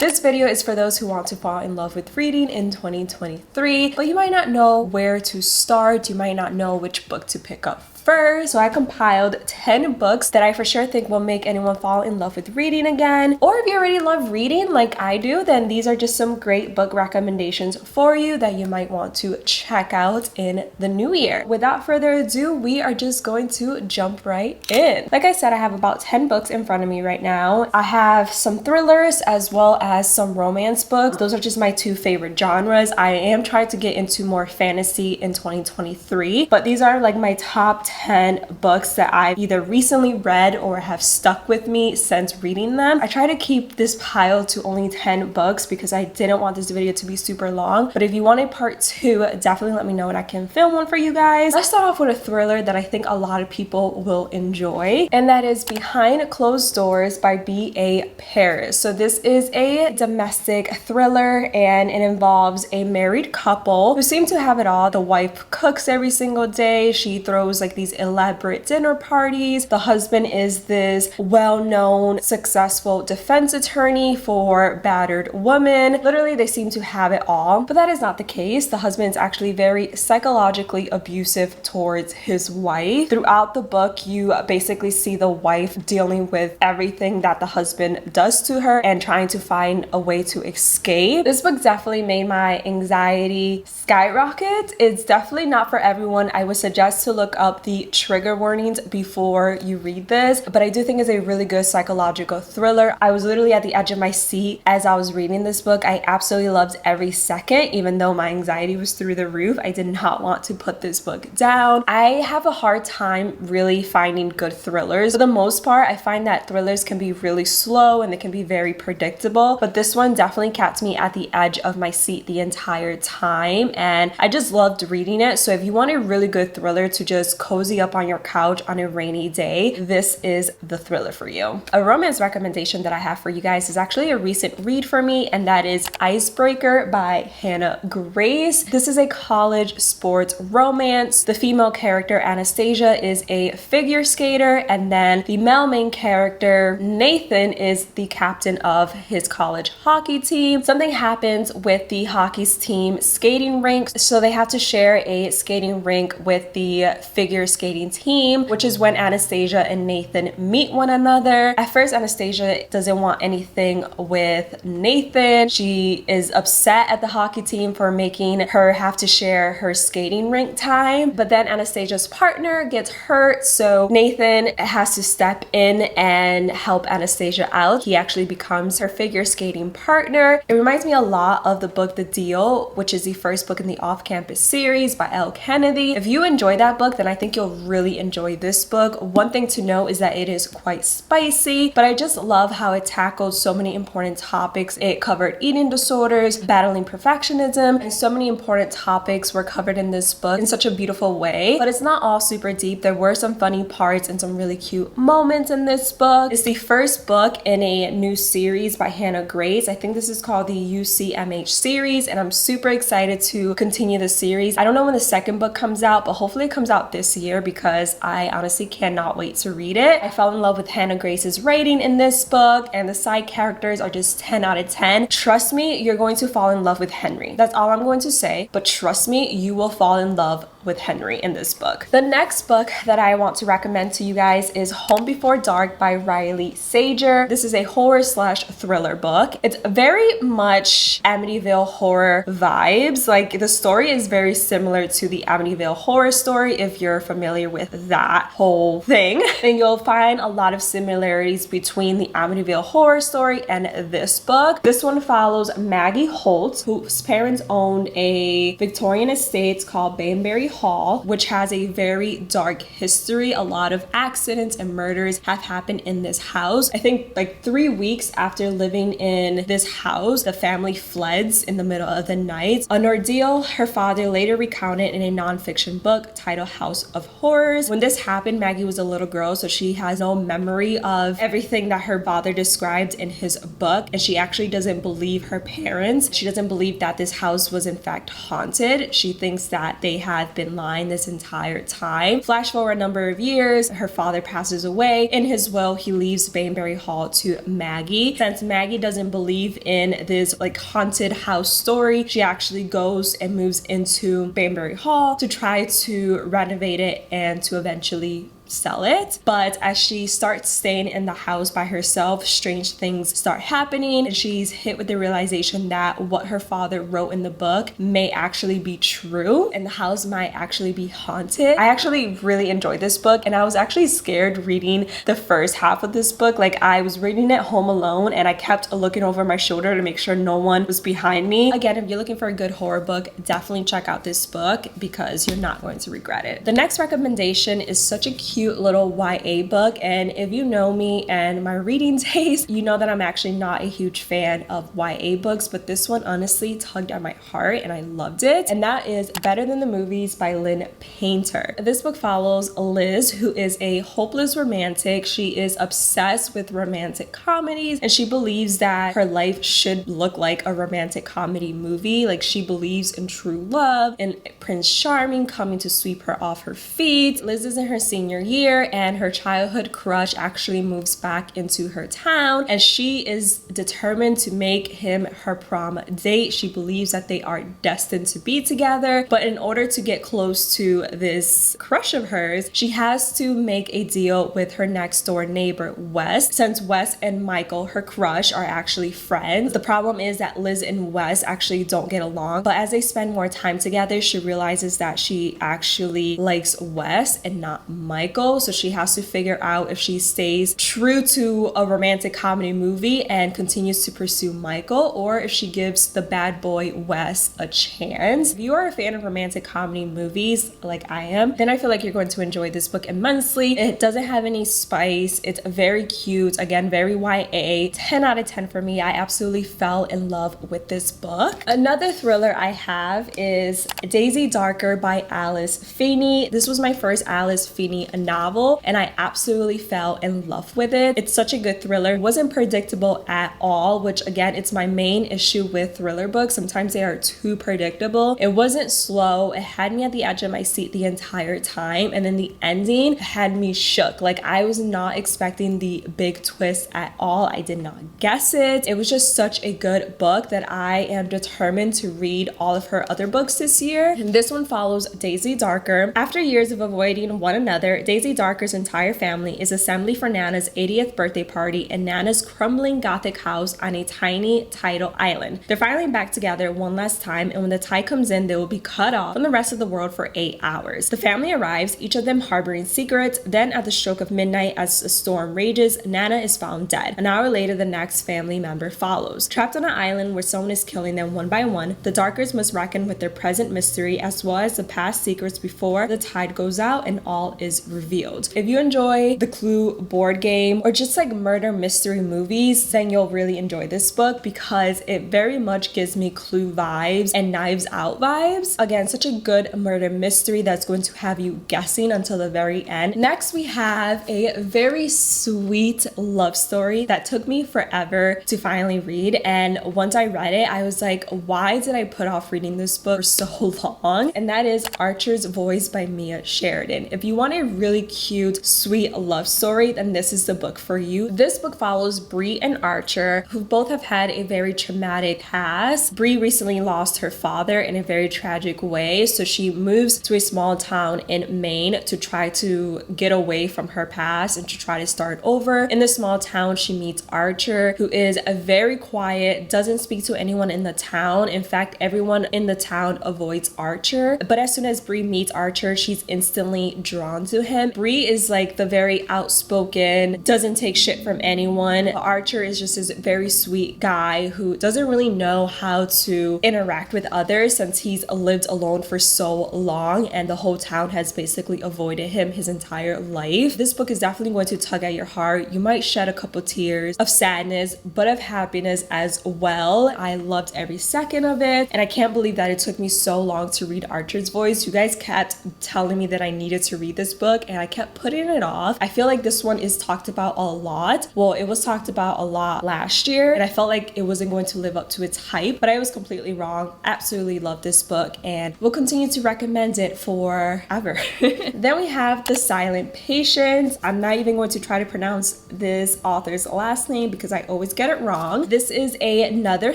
This video is for those who want to fall in love with reading in 2023, but you might not know where to start. You might not know which book to pick up first. So I compiled 10 books that I for sure think will make anyone fall in love with reading again. Or if you already love reading like I do, then these are just some great book recommendations for you that you might want to check out in the new year. Without further ado, we are just going to jump right in. Like I said, I have about 10 books in front of me right now. I have some thrillers as well as some romance books. Those are just my two favorite genres. I am trying to get into more fantasy in 2023, but these are like my top 10 books that I've either recently read or have stuck with me since reading them. I try to keep this pile to only 10 books because I didn't want this video to be super long, but if you want a part 2, definitely let me know and I can film one for you guys. Let's start off with a thriller that I think a lot of people will enjoy, and that is Behind Closed Doors by B.A. Paris. So this is a domestic thriller and it involves a married couple who seem to have it all. The wife cooks every single day. She throws like these elaborate dinner parties. The husband is this well-known, successful defense attorney for battered women. Literally, they seem to have it all, but that is not the case. The husband is actually very psychologically abusive towards his wife. Throughout the book, you basically see the wife dealing with everything that the husband does to her and trying to find a way to escape. This book definitely made my anxiety skyrocket. It's definitely not for everyone. I would suggest to look up the trigger warnings before you read this, but I do think it's a really good psychological thriller. I was literally at the edge of my seat as I was reading this book. I absolutely loved every second, even though my anxiety was through the roof. I did not want to put this book down. I have a hard time really finding good thrillers. For the most part, I find that thrillers can be really slow and they can be very predictable, but this one definitely kept me at the edge of my seat the entire time, and I just loved reading it. So if you want a really good thriller to just cozy up on your couch on a rainy day, this is the thriller for you. A romance recommendation that I have for you guys is actually a recent read for me, and that is Icebreaker by Hannah Grace. This is a college sports romance. The female character Anastasia is a figure skater, and then the male main character Nathan is the captain of his college hockey team. Something happens with the hockey's team skating rink, so they have to share a skating rink with the figure skating team, which is when Anastasia and Nathan meet one another. At first, Anastasia doesn't want anything with Nathan. She is upset at the hockey team for making her have to share her skating rink time, but then Anastasia's partner gets hurt, so Nathan has to step in and help Anastasia out. He actually becomes her figure skating partner. It reminds me a lot of the book The Deal, which is the first book in the Off-Campus series by Elle Kennedy. If you enjoy that book, then I think you'll really enjoy this book. One thing to know is that it is quite spicy, but I just love how it tackles so many important topics. It covered eating disorders, battling perfectionism, and so many important topics were covered in this book in such a beautiful way. But it's not all super deep. There were some funny parts and some really cute moments in this book. It's the first book in a new series by Hannah Grace. I think this is called the UCMH series, and I'm super excited to continue the series. I don't know when the second book comes out, but hopefully it comes out this year because I honestly cannot wait to read it. I fell in love with Hannah Grace's writing in this book, and the side characters are just 10 out of 10. Trust me, you're going to fall in love with Henry. That's all I'm going to say, but trust me, you will fall in love with Henry in this book. The next book that I want to recommend to you guys is Home Before Dark by Riley Sager. This is a horror/thriller book. It's very much Amityville horror vibes. Like, the story is very similar to the Amityville horror story. If you're familiar with that whole thing, then you'll find a lot of similarities between the Amityville horror story and this book. This one follows Maggie Holt, whose parents owned a Victorian estate called Banbury Hall, which has a very dark history. A lot of accidents and murders have happened in this house. I think like 3 weeks after living in this house, the family fleds in the middle of the night. An ordeal her father later recounted in a nonfiction book titled House of Horrors. When this happened, Maggie was a little girl, so she has no memory of everything that her father described in his book, and she actually doesn't believe her parents. She doesn't believe that this house was in fact haunted. She thinks that they had been lying this entire time. Flash forward a number of years, her father passes away. In his will, he leaves Banbury Hall to Maggie. Since Maggie doesn't believe in this like haunted house story, she actually goes and moves into Banbury Hall to try to renovate it and to eventually sell it. But as she starts staying in the house by herself, strange things start happening, and she's hit with the realization that what her father wrote in the book may actually be true and the house might actually be haunted. I actually really enjoyed this book, and I was actually scared reading the first half of this book. Like, I was reading it home alone and I kept looking over my shoulder to make sure no one was behind me. Again, if you're looking for a good horror book, definitely check out this book because you're not going to regret it. The next recommendation is such a cute little YA book, and if you know me and my reading taste, you know that I'm actually not a huge fan of YA books, but this one honestly tugged at my heart and I loved it, and that is Better Than the Movies by Lynn Painter. This book follows Liz, who is a hopeless romantic. She is obsessed with romantic comedies and she believes that her life should look like a romantic comedy movie. Like, she believes in true love and Prince Charming coming to sweep her off her feet. Liz is in her senior year and her childhood crush actually moves back into her town, and she is determined to make him her prom date. She believes that they are destined to be together, but in order to get close to this crush of hers, she has to make a deal with her next door neighbor, Wes. Since Wes and Michael, her crush, are actually friends, the problem is that Liz and Wes actually don't get along, but as they spend more time together, she realizes that she actually likes Wes and not Michael. So she has to figure out if she stays true to a romantic comedy movie and continues to pursue Michael, or if she gives the bad boy Wes a chance. If you are a fan of romantic comedy movies like I am, then I feel like you're going to enjoy this book immensely. It doesn't have any spice. It's very cute. Again, very YA. 10 out of 10 for me. I absolutely fell in love with this book. Another thriller I have is Daisy Darker by Alice Feeney. This was my first Alice Feeney novel and I absolutely fell in love with it. It's such a good thriller. It wasn't predictable at all, which again, it's my main issue with thriller books. Sometimes they are too predictable. It wasn't slow. It had me at the edge of my seat the entire time, and then the ending had me shook. Like, I was not expecting the big twist at all. I did not guess it. It was just such a good book that I am determined to read all of her other books this year. And this one follows Daisy Darker. After years of avoiding one another, Daisy Darker's entire family is assembling for Nana's 80th birthday party in Nana's crumbling Gothic house on a tiny tidal island. They're finally back together one last time, and when the tide comes in, they will be cut off from the rest of the world for 8 hours. The family arrives, each of them harboring secrets. Then at the stroke of midnight, as a storm rages, Nana is found dead. An hour later, the next family member follows. Trapped on an island where someone is killing them one by one, the Darkers must reckon with their present mystery as well as the past secrets before the tide goes out and all is revealed. If you enjoy the Clue board game or just like murder mystery movies, then you'll really enjoy this book because it very much gives me Clue vibes and Knives Out vibes. Again, such a good murder mystery that's going to have you guessing until the very end. Next, we have a very sweet love story that took me forever to finally read, and once I read it, I was like, why did I put off reading this book for so long? And that is Archer's Voice by Mia Sheridan. If you want a really cute, sweet love story, then this is the book for you. This book follows Bree and Archer, who both have had a very traumatic past. Bree recently lost her father in a very tragic way, so she moves to a small town in Maine to try to get away from her past and to try to start over. In the small town, she meets Archer, who is a very quiet, doesn't speak to anyone in the town. In fact, everyone in the town avoids Archer. But as soon as Bree meets Archer, she's instantly drawn to him. Bree is like the very outspoken, doesn't take shit from anyone. Archer is just this very sweet guy who doesn't really know how to interact with others since he's lived alone for so long and the whole town has basically avoided him his entire life. This book is definitely going to tug at your heart. You might shed a couple tears of sadness, but of happiness as well. I loved every second of it, and I can't believe that it took me so long to read Archer's Voice. You guys kept telling me that I needed to read this book, and I kept putting it off. I feel like this one is talked about a lot. Well, it was talked about a lot last year, and I felt like it wasn't going to live up to its hype, but I was completely wrong. Absolutely love this book and will continue to recommend it forever. Then we have The Silent Patient. I'm not even going to try to pronounce this author's last name because I always get it wrong. This is another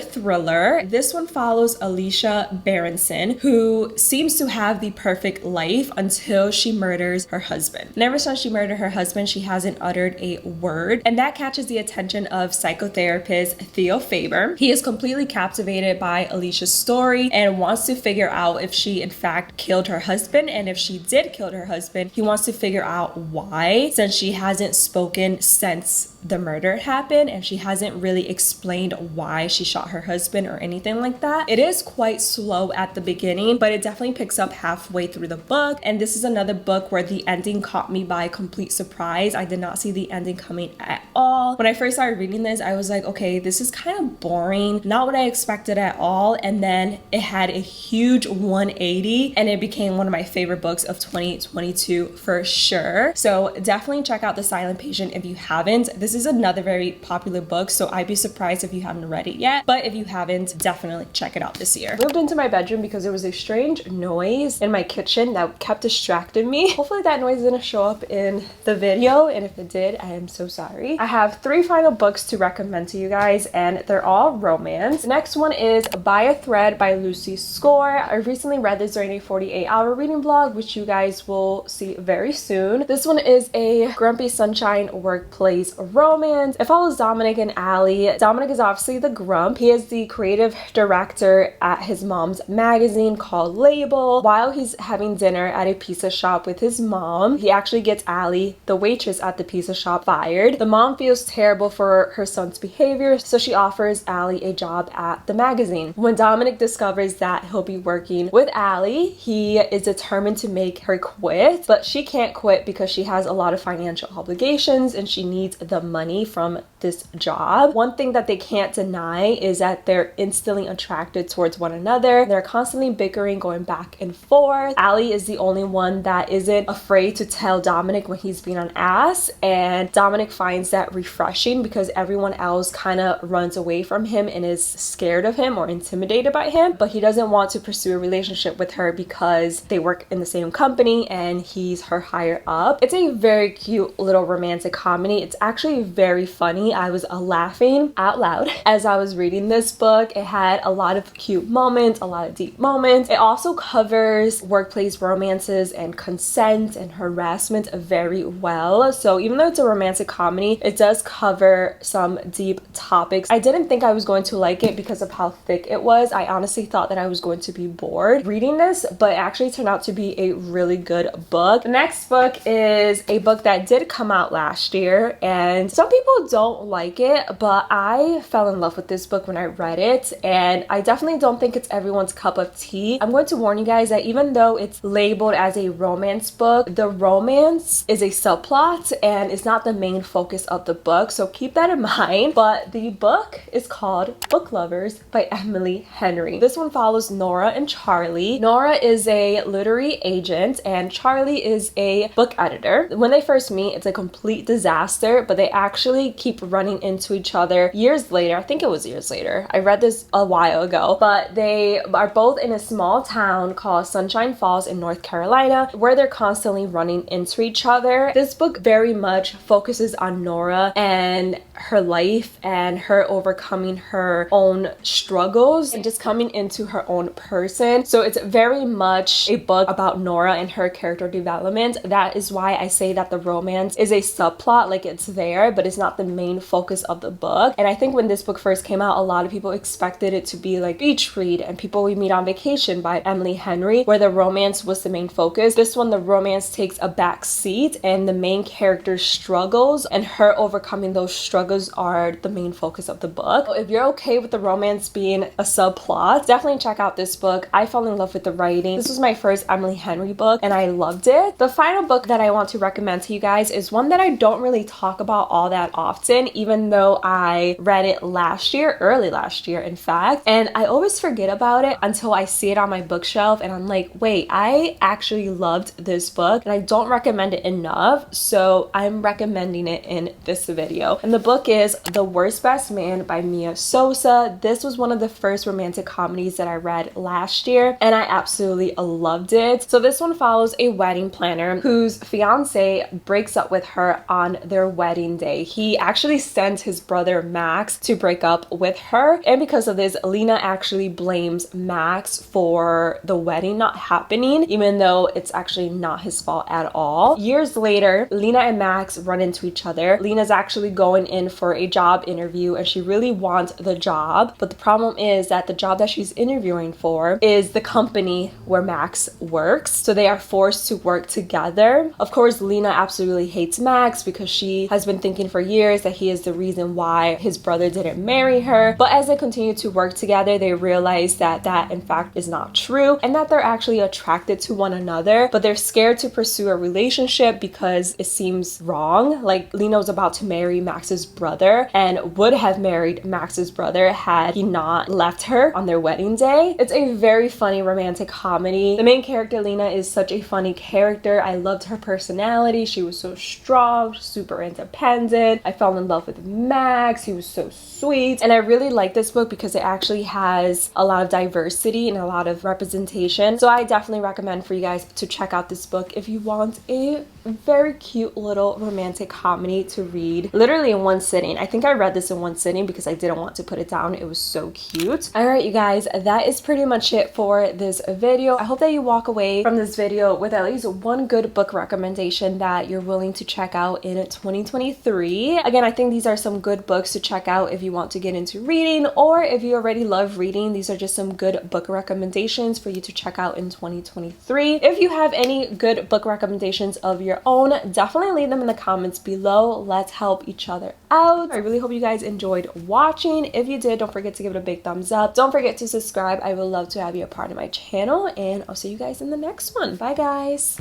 thriller. This one follows Alicia Berenson, who seems to have the perfect life until she murders her husband. And ever since she murdered her husband, she hasn't uttered a word, and that catches the attention of psychotherapist Theo Faber. He is completely captivated by Alicia's story and wants to figure out if she in fact killed her husband, and if she did kill her husband, he wants to figure out why, since she hasn't spoken since the murder happened and she hasn't really explained why she shot her husband or anything like that. It is quite slow at the beginning, but it definitely picks up halfway through the book, and this is another book where the ending caught me by complete surprise. I did not see the ending coming at all. When I first started reading this, I was like, okay, this is kind of boring, not what I expected at all, and then it had a huge 180 and it became one of my favorite books of 2022 for sure. So definitely check out The Silent Patient if you haven't. This is another very popular book, so I'd be surprised if you haven't read it yet, but if you haven't, definitely check it out this year. Moved into my bedroom because there was a strange noise in my kitchen that kept distracting me. Hopefully that noise didn't show up in the video, and if it did, I am so sorry. I have 3 final books to recommend to you guys, and they're all romance. The next one is By a Thread by Lucy Score. I recently read this during a 48-hour reading vlog, which you guys will see very soon. This one is a grumpy sunshine workplace romance. It follows Dominic and Allie. Dominic is obviously the grump. He is the creative director at his mom's magazine called Label. While he's having dinner at a pizza shop with his mom, he actually gets Allie, the waitress at the pizza shop, fired. The mom feels terrible for her son's behavior, so she offers Allie a job at the magazine. When Dominic discovers that he'll be working with Allie, he is determined to make her quit, but she can't quit because she has a lot of financial obligations and she needs the money from this job. One thing that they can't deny is that they're instantly attracted towards one another. They're constantly bickering, going back and forth. Allie is the only one that isn't afraid to tell Dominic when he's being an ass, and Dominic finds that refreshing because everyone else kind of runs away from him and is scared of him or intimidated by him, but he doesn't want to pursue a relationship with her because they work in the same company and he's her higher up. It's a very cute little romantic comedy. It's actually very funny. I was laughing out loud as I was reading this book. It had a lot of cute moments, a lot of deep moments. It also covers workplace romances and consent and harassment very well. So even though it's a romantic comedy, it does cover some deep topics. I didn't think I was going to like it because of how thick it was. I honestly thought that I was going to be bored reading this, but it actually turned out to be a really good book. The next book is a book that did come out last year, and some people don't like it, but I fell in love with this book when I read it, and I definitely don't think it's everyone's cup of tea. I'm going to warn you guys that even though it's labeled as a romance book, the romance is a subplot and it's not the main focus of the book, so keep that in mind. But the book is called Book Lovers by Emily Henry. This one follows Nora and Charlie. Nora is a literary agent and Charlie is a book editor. When they first meet, it's a complete disaster, but they actually keep running into each other years later. I think it was years later. I read this a while ago, but they are both in a small town called Sunshine Falls in North Carolina, where they're constantly running into each other. This book very much focuses on Nora and her life and her overcoming her own struggles and just coming into her own person. So it's very much a book about Nora and her character development. That is why I say that the romance is a subplot, like it's there, but it's not the main focus of the book. And I think when this book first came out, a lot of people expected it to be like Beach Read and People We Meet on Vacation by Emily Henry, where the romance was the main focus. This one, the romance takes a back seat and the main character struggles and her overcoming those struggles struggles are the main focus of the book. So if you're okay with the romance being a subplot, definitely check out this book. I fell in love with the writing. This was my first Emily Henry book and I loved it. The final book that I want to recommend to you guys is one that I don't really talk about all that often, even though I read it last year, early last year in fact, and I always forget about it until I see it on my bookshelf and I'm like, wait, I actually loved this book and I don't recommend it enough, so I'm recommending it in this video. And the book is The Worst Best Man by Mia Sosa. This was one of the first romantic comedies that I read last year and I absolutely loved it. So this one follows a wedding planner whose fiance breaks up with her on their wedding day. He actually sent his brother Max to break up with her, and because of this, Lena actually blames Max for the wedding not happening, even though it's actually not his fault at all. Years later, Lena and Max run into each other. Lena's actually going in for a job interview and she really wants the job, but the problem is that the job that she's interviewing for is the company where Max works, so they are forced to work together. Of course, Lena absolutely hates Max because she has been thinking for years that he is the reason why his brother didn't marry her, but as they continue to work together, they realize that that in fact is not true and that they're actually attracted to one another, but they're scared to pursue a relationship because it seems wrong. Like, Lena was about to marry Max's brother and would have married Max's brother had he not left her on their wedding day. It's a very funny romantic comedy. The main character, Lena, is such a funny character. I loved her personality. She was so strong, super independent. I fell in love with Max. He was so sweet. And I really like this book because it actually has a lot of diversity and a lot of representation. So I definitely recommend for you guys to check out this book if you want a very cute little romantic comedy to read literally in one sitting. I think I read this in one sitting because I didn't want to put it down. It was so cute. All right, you guys, that is pretty much it for this video. I hope that you walk away from this video with at least one good book recommendation that you're willing to check out in 2023. Again, I think these are some good books to check out if you want to get into reading, or if you already love reading, these are just some good book recommendations for you to check out in 2023. If you have any good book recommendations of your own, definitely leave them in the comments below. Let's help each other out. I really hope you guys enjoyed watching. If you did, don't forget to give it a big thumbs up. Don't forget to subscribe. I would love to have you a part of my channel, and I'll see you guys in the next one. Bye, guys.